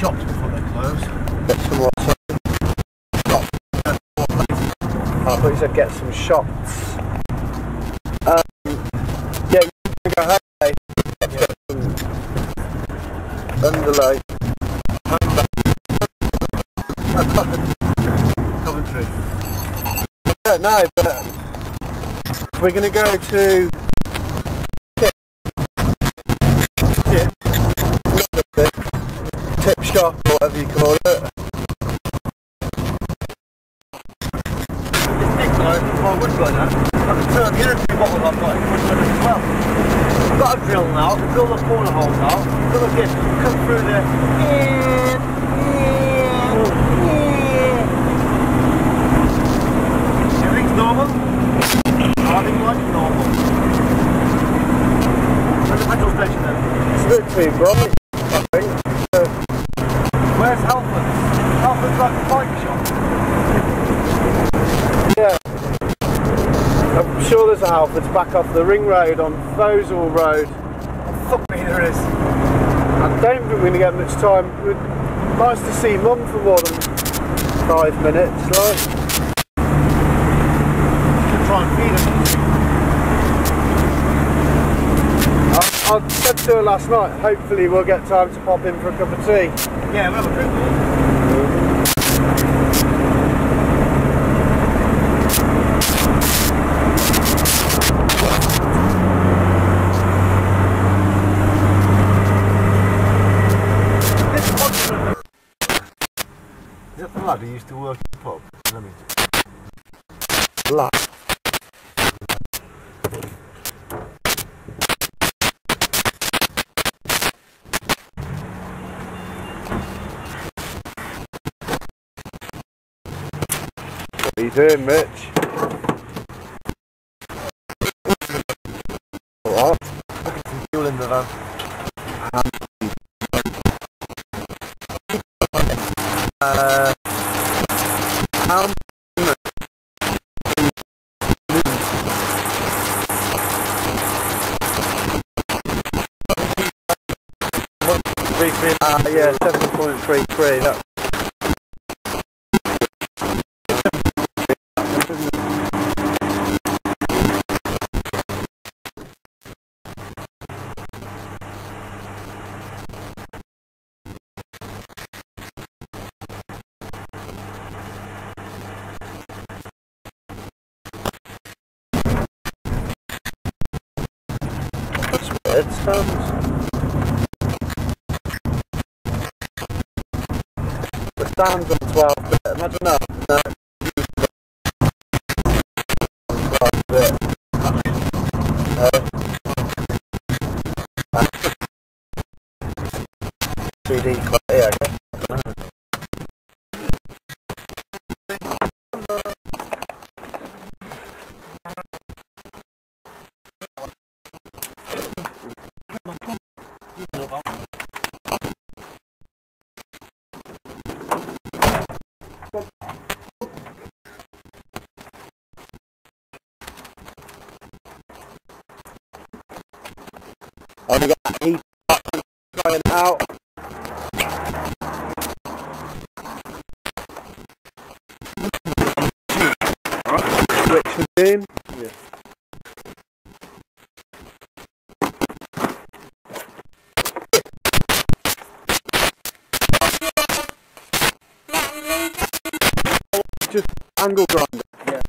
shops before they close. Get some more. I thought you said get some shots. Yeah, you're going to go home, eh? Let's get some underlay. Coventry. Yeah, no, but we're going to go to tip shop, or whatever you call it. It's big though, my wood burner. I can turn the energy bottle I've got in wood burner as well. I've got a drill now, I can drill the corner holes out. Look at this, come through there. Everything's normal? Everything like normal. Where's the petrol station then? It's a bit too bright, I think. Where's Halford's? Halford's like a bike shop. Yeah. I'm sure there's a Halford's back off the ring road on Fosel Road. Oh, fuck me, there is. I don't think we're going to get much time. It's nice to see Mum for more than 5 minutes, like. Try and feed I her. said to her last night, hopefully we'll get time to pop in for a cup of tea. Yeah, we'll have a drink. Is that the lad who used to work in the pub? Lad. What are you doing, Mitch? What? Some fuel in the van. How yeah, 7.33. That. It sounds. The stands on 12 bit. Imagine that. No. 12 bit. CD quality, I guess. Only got heat going out. Switch machine. Yeah. Just angle grinder. Yeah.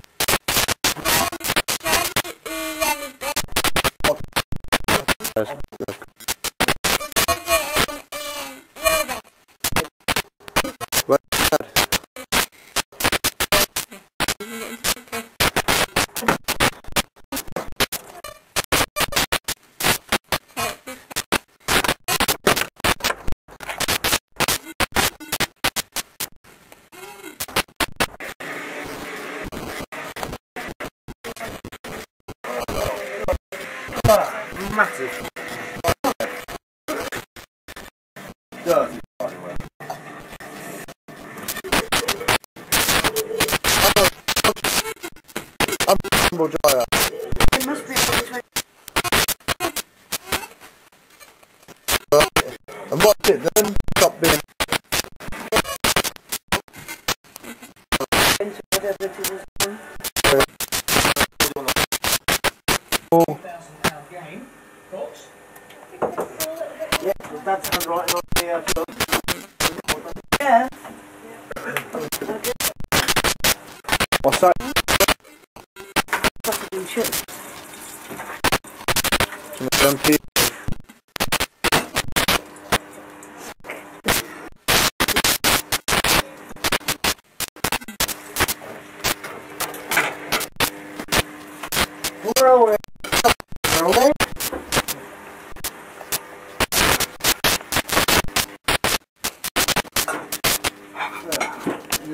Massive. Dirty, by the way. I'm a tumble dryer. It must be between. And watch it then. Stop being something on TV. Where are we?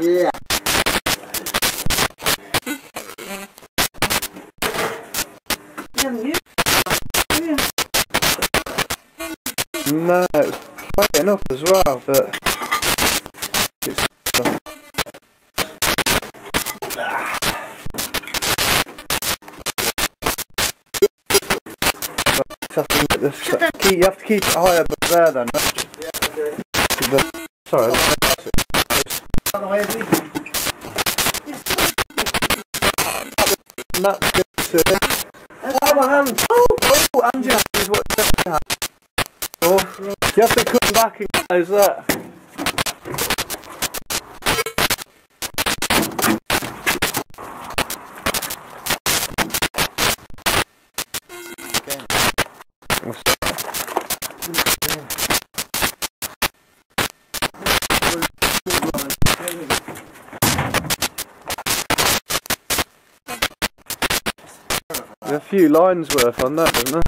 Yeah. No, it's quite enough as well, but it's you have to keep it higher but there then. Yeah, okay. Sorry. That's good too. Oh, my hand! Oh, and you have to use what you have. Oh, you have to come back and close that. There's a few lines worth on that, isn't there?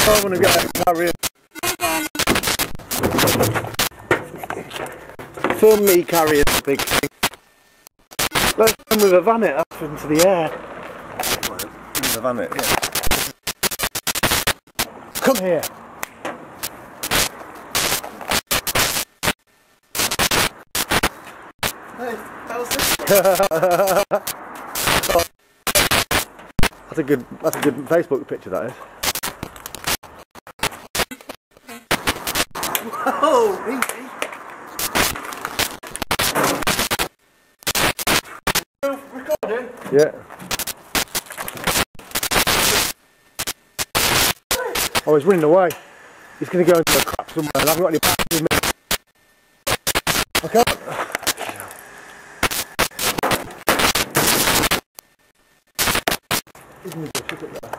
I want to get a carrier. Film me carrying the big thing. Let's come with a vannet up into the air. The vannet, yeah. Come here. Hey, how's this? That's a good Facebook picture, that is. Whoa, easy. Recording? Yeah. Oh, he's running away. He's going to go into a crap somewhere and I haven't got any back with me. Okay. He's in the bush, look at that.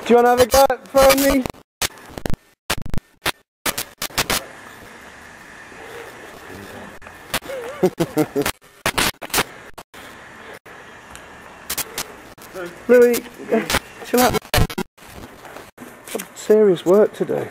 Do you want to have a go at throwing me? Really? Chill out. Got serious work to do.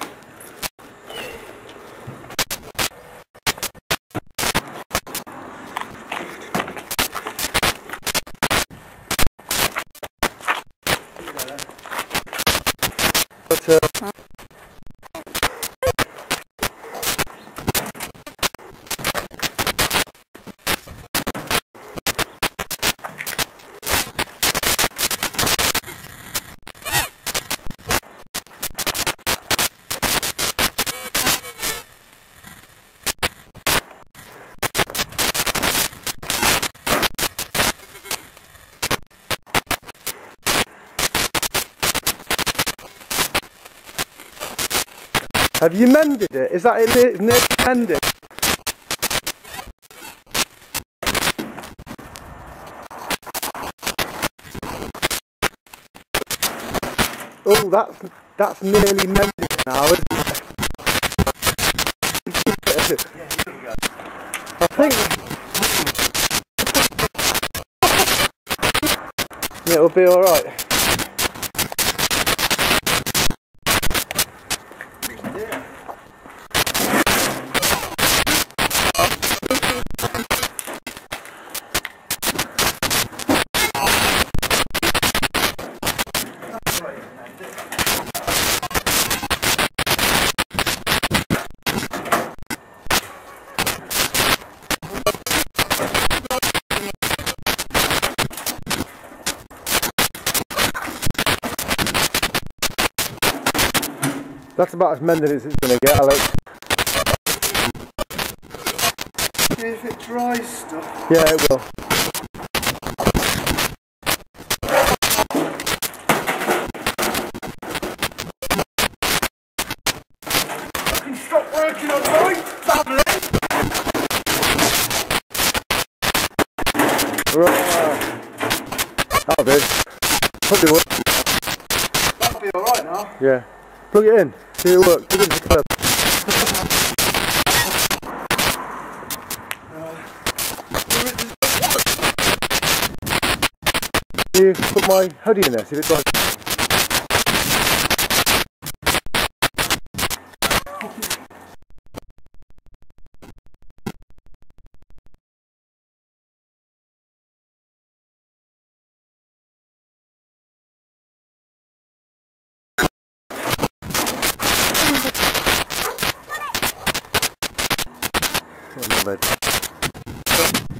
But, have you mended it? Is that it nearly mended? Oh, that's nearly mended now, isn't it? I think it'll be alright. That's about as mended as it's going to get, Alex. If it dries stuff. Yeah, it will. Can you stop working on mine? Family. Right. That'll do. Probably work. That'll be alright now. Yeah. Plug it in. See if it works. Plug it into the curb. You put my hoodie in there, see if it dries. Not bad.